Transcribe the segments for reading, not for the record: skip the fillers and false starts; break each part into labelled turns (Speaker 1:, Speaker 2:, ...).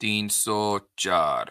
Speaker 1: 304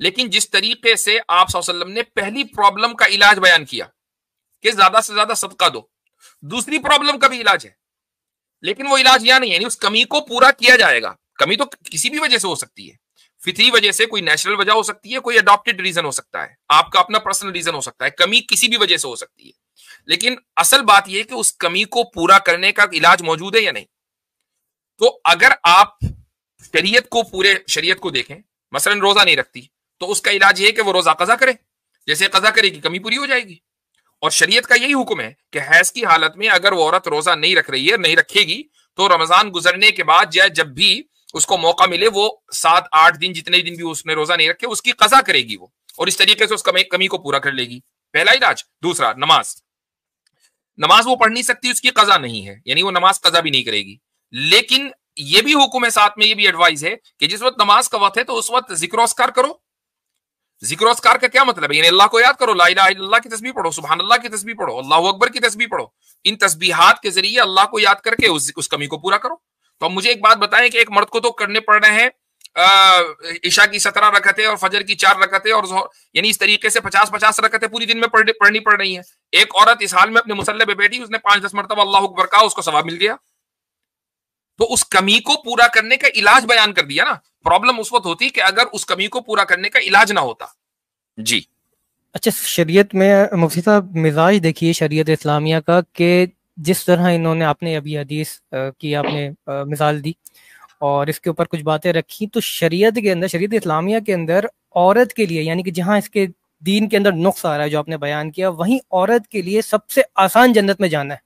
Speaker 1: لیکن جس طریقے سے آپ صلی اللہ علیہ وسلم نے پہلی پرابلم کا علاج بیان کیا کہ زیادہ سے زیادہ صدقہ دو، دوسری پرابلم کا بھی علاج ہے، لیکن وہ علاج یہاں نہیں ہے، یعنی اس کمی کو پورا کیا جائے گا. کمی تو کسی بھی وجہ سے ہو سکتی ہے، فطری وجہ سے، کوئی نیچرل وجہ ہو سکتی ہے، کوئی اڈاپٹڈ ریزن ہو سکتا ہے، آپ کا اپنا پرسنل ریزن ہو سکتا ہے، کمی کسی بھی وجہ سے ہو سکتی ہے. لیکن اصل بات یہ کہ اس کمی کو پورا کرنے کا علاج موجود ہے یا نہیں. تو اگر آپ شریعت کو دیکھیں، مثلا روزہ نہیں رکھتی تو اس کا علاج یہ ہے کہ وہ روزہ قضا کرے، جیسے قضا کرے گی کمی پوری ہو جائے گی. اور شریعت کا یہی حکم ہے کہ حیض کی حالت میں اگر وہ عورت روزہ نہیں رکھ رہی ہے، نہیں رکھے گی، تو رمضان گزرنے کے بعد جب بھی اس کو موقع ملے وہ 7-8 دن جتنے دن بھی اس نے روزہ نہیں رکھے اس کی قضا کرے گی وہ، اور اس طریقے سے اس کمی کو پورا کر لے گی. پہلا علاج. دوسرا، نماز وہ پڑھ نہیں سکتی، اس کی قضا نہیں ہے، یعنی وہ نماز قضا بھی نہیں کرے گی. لیکن یہ بھی حکم ہے، ساتھ میں یہ بھی ایڈوائز ہے کہ جس وقت نماز کا وقت ہے تو اس وقت ذکر و اذکار کرو. ذکر و اذکار کا کیا مطلب ہے؟ یعنی اللہ کو یاد کرو، لا الہ الا اللہ کی تسبیح پڑھو، سبحان اللہ کی تسبیح پڑھو، اللہ اکبر کی تسبیح پڑھو. ان تسبیحات کے ذریعے اللہ کو یاد کر کے اس کمی کو پورا کرو. تو اب مجھے ایک بات بتائیں کہ ایک مرد کو تو کرنے پڑ رہے ہیں عشاء کی 17 رکعتیں اور فجر کی 4 رکعتیں، اور یعنی اس طریقے سے 50 رکعتیں پوری دن میں پڑھنی پڑ رہی ہیں. ایک عورت اس حال میں اپنے مصلی پہ بیٹھی، اس نے 5-10 مرتبہ اللہ اکبر کہا، اس کو ثواب مل گیا. تو اس کمی کو پورا کرنے کا علاج بیان کر دیا نا. پرابلم اس وقت ہوتی کہ اگر اس کمی کو پورا کرنے کا علاج نہ ہوتا. جی
Speaker 2: اچھا، شریعت میں مفتی صاحب مزاج دیکھیے شریعت اسلامیہ کا، کہ جس طرح انہوں نے، آپ نے ابھی حدیث کی آپ نے مثال دی اور اس کے اوپر کچھ باتیں رکھی، تو شریعت کے اندر، شریعت اسلامیہ کے اندر عورت کے لیے، یعنی کہ جہاں اس کے دین کے اندر نقص آ رہا ہے جو آپ نے بیان کیا، وہیں عورت کے لیے سب سے آسان جنت میں جانا ہے.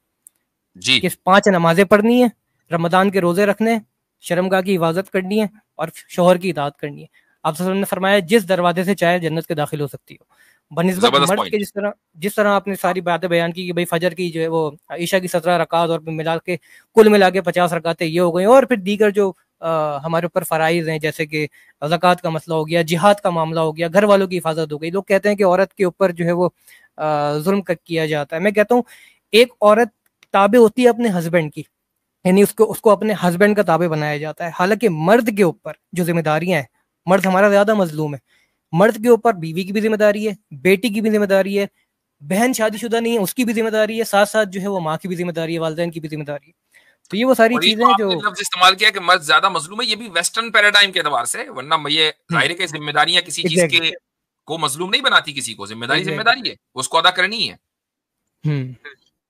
Speaker 1: جی
Speaker 2: کہ 5 نمازیں پڑھنی ہیں، رمضان کے روزے رکھنے ہیں، شرمگاہ کی حفاظت کرنی ہے اور شوہر کی اطاعت کرنی ہے. آپ صلی اللہ علیہ وسلم نے فرمایا جس دروازے سے چاہے جنت کے داخل ہو سکتی ہو. بنسبت مرد کے جس طرح آپ نے ساری باتیں بیان کی کہ بھئی فجر کی جو ہے وہ عشاء کی 17 رکعات اور کل ملا کے 50 رکعتیں یہ ہو گئی، اور پھر دیگر جو ہمارے اوپر فرائض ہیں جیسے کہ زکوٰۃ کا مسئلہ ہو گیا، جہاد کا معاملہ ہو گیا، گھر والوں کی حفاظت ہو گئی. لوگ کہتے ہیں کہ عورت کے اوپر جو ہے وہ ظلم کیا جاتا ہے. میں کہتا ہوں ایک عورت تابع ہوتی ہے اپنے ہسبینڈ کی، یعنی اس کو اپنے ہسبینڈ کا تابع بنایا جاتا ہے. حالانکہ مرد کے اوپر جو ذمہ داریاں ہیں، مرد ہمارا زیادہ مظلوم ہے. مرد کے اوپر بیوی کی بھی ذمہ داری ہے، بیٹی کی بھی ذمہ داری ہے، بہن شادی شدہ نہیں ہے اس کی بھی ذمہ داری ہے، ساتھ ساتھ جو ہے وہ ماں کی بھی ذمہ داری ہے، والدین کی بھی ذمہ داری ہے. تو یہ وہ ساری چیزیں
Speaker 1: آپ
Speaker 2: جو
Speaker 1: نے لفظ استعمال کیا کہ مرد زیادہ مظلوم ہے، یہ بھی ویسٹرن پیراڈائم کے اعتبار سے، ورنہ یہ ظاہر ہے کہ ذمہ داریاں کسی چیز کے کو مظلوم نہیں بناتی، کسی کو ذمہ داری ہے، اس کو ادا کرنی ہے.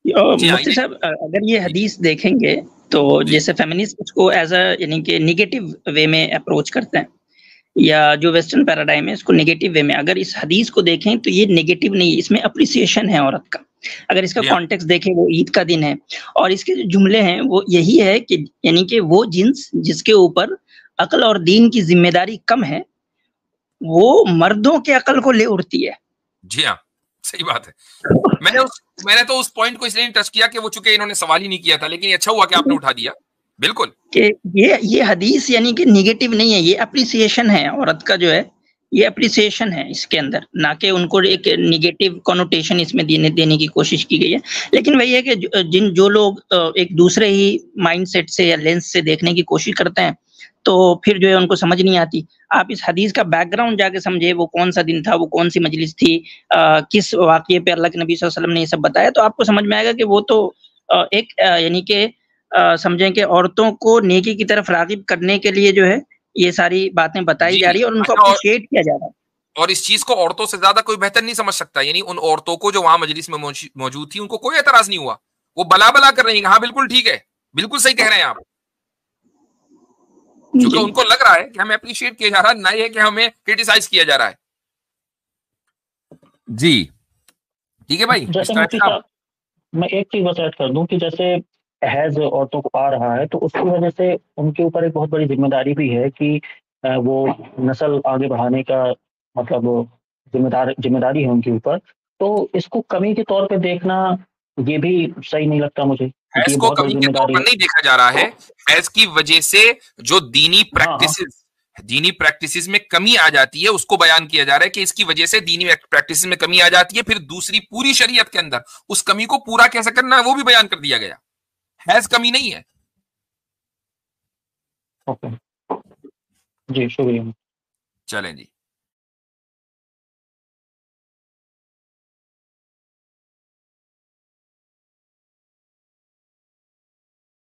Speaker 3: مفتی صاحب اگر یہ حدیث دیکھیں گے تو جیسے فیمنسٹ اس کو ایز اے یعنی کہ نیگیٹو وے میں اپروچ کرتے ہیں، یا جو ویسٹرن پیراڈائم ہے اس کو نیگیٹو وے میں، اگر اس حدیث کو دیکھیں تو یہ نیگیٹو نہیں، اس میں اپریسیشن ہے عورت کا. اگر اس کا کانٹیکس دیکھیں، وہ عید کا دن ہے اور اس کے جو جملے ہیں وہ یہی ہے کہ یعنی کہ وہ جنس جس کے اوپر عقل اور دین کی ذمہ داری کم ہے وہ مردوں کے عقل کو لے اڑتی ہے.
Speaker 1: جی ہاں، صحیح بات ہے. میں نے تو اس پوائنٹ کو اس لیے ٹچ کیا کہ وہ چونکہ انہوں نے سوال ہی نہیں کیا تھا، لیکن اچھا ہوا کہ آپ نے اٹھا دیا. بالکل
Speaker 3: کہ یہ حدیث یعنی کہ نیگیٹو نہیں ہے، یہ اپریسیشن ہے عورت کا، جو ہے یہ اپریسیشن ہے اس کے اندر، نہ کہ ان کو ایک نیگیٹو کنوٹیشن اس میں دینے کی کوشش کی گئی ہے. لیکن وہی ہے کہ جو لوگ ایک دوسرے ہی مائنڈ سیٹ سے یا لینس سے دیکھنے کی کوشش کرتے ہیں تو پھر جو ہے ان کو سمجھ نہیں آتی. آپ اس حدیث کا بیک گراؤنڈ جا کے سمجھے، وہ کون سا دن تھا، وہ کون سی مجلس تھی، کس واقعے پہ اللہ کے نبی صلی اللہ علیہ وسلم نے یہ سب بتایا، تو آپ کو سمجھ میں آئے گا کہ وہ تو ایک یعنی کہ سمجھیں کہ عورتوں کو نیکی کی طرف راغب کرنے کے لیے جو ہے یہ ساری باتیں بتائی جا رہی ہے اور ان کو اپریشیٹ کیا جا رہا ہے.
Speaker 1: اور اس چیز کو عورتوں سے زیادہ کوئی بہتر نہیں سمجھ سکتا. یعنی ان عورتوں کو جو وہاں مجلس میں موجود تھی ان کو کوئی اعتراض نہیں ہوا، وہ بلا بلا کر رہی ہیں، ہاں بالکل ٹھیک ہے، بالکل صحیح کہہ رہے ہیں آپ. کیونکہ ان کو لگ رہا ہے کہ ہمیں اپریشیٹ کیا جا رہا ہے، نہ یہ کہ ہمیں کرٹیسائز کیا جا رہا ہے. جی ٹھیک ہے بھائی.
Speaker 4: میں ایک چیز بس ایڈ کر دوں کہ جیسے حیض عورتوں کو آ رہا ہے تو اس کی وجہ سے ان کے اوپر ایک بہت بڑی ذمہ داری بھی ہے کہ وہ نسل آگے بڑھانے کا مطلب ذمہ داری ہے ان کے اوپر. تو اس کو کمی کے طور پہ دیکھنا یہ بھی صحیح نہیں لگتا مجھے.
Speaker 1: حیض کو کمی کے طور پر نہیں دیکھا جا رہا ہے، حیض کی وجہ سے جو دینی پریکٹسز میں کمی آ جاتی ہے اس کو بیان کیا جا رہا ہے کہ اس کی وجہ سے دینی پریکٹسز میں کمی آ جاتی ہے. پھر دوسری پوری شریعت کے اندر اس کمی کو پورا کیسے کرنا ہے وہ بھی بیان کر دیا گیا. حیض کمی نہیں ہے.
Speaker 4: جی شکریہ.
Speaker 1: چلیں جی.